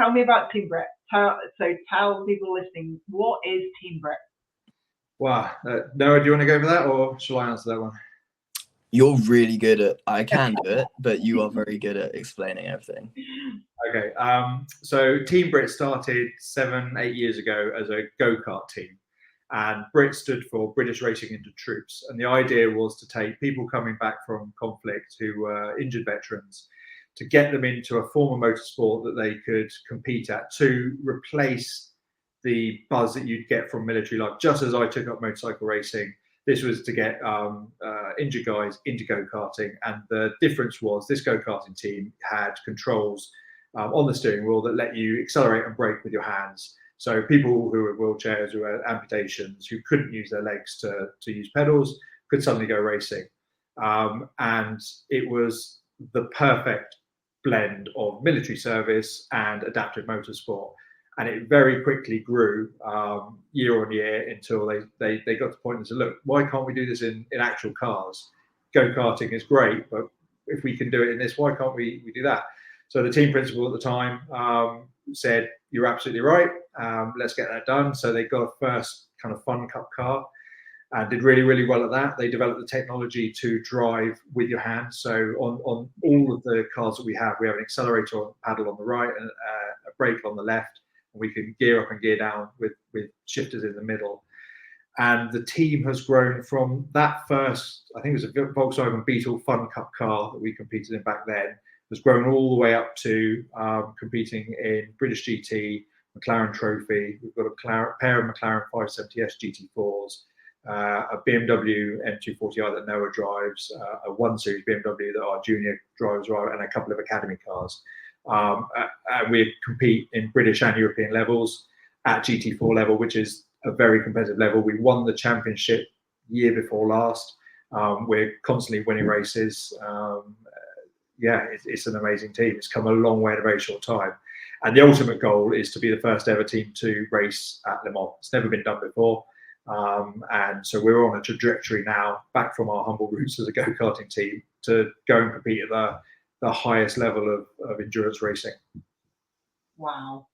tell me about Team Brit. Tell people listening, what is Team Brit? Wow. Noah, do you want to go for that, or shall I answer that one? You're really good at, I can do it, but you are very good at explaining everything. Okay. So Team Brit started 7-8 years ago as a go-kart team. And BRIT stood for British Racing into Troops. And the idea was to take people coming back from conflict who were injured veterans, to get them into a form of motorsport that they could compete at, to replace the buzz that you'd get from military life. Just as I took up motorcycle racing, this was to get injured guys into go-karting. And the difference was this go-karting team had controls on the steering wheel that let you accelerate and brake with your hands. So people who were in wheelchairs, who had amputations, who couldn't use their legs to use pedals, could suddenly go racing. And it was the perfect blend of military service and adaptive motorsport. And it very quickly grew year on year until they got to the point and said, look, why can't we do this in actual cars? Go-karting is great, but if we can do it in this, why can't we do that? So the team principal at the time said, you're absolutely right, let's get that done. So they got a first kind of fun cup car and did really, really well at that. They developed the technology to drive with your hands. So on all of the cars that we have an accelerator paddle on the right and a brake on the left. And we can gear up and gear down with shifters in the middle. And the team has grown from that first, I think it was a Volkswagen Beetle Fun Cup car that we competed in back then, has grown all the way up to competing in British GT, McLaren Trophy. We've got a pair of McLaren 570S GT4s, a BMW M240i that Noah drives, a 1 Series BMW that our junior drivers drive, and a couple of academy cars. And we compete in British and European levels at GT4 level, which is a very competitive level. We won the championship year before last. We're constantly winning races. It's an amazing team. It's come a long way in a very short time. And the ultimate goal is to be the first ever team to race at Le Mans. It's never been done before. And so we're on a trajectory now, back from our humble roots as a go-karting team, to go and compete at the highest level of endurance racing. Wow.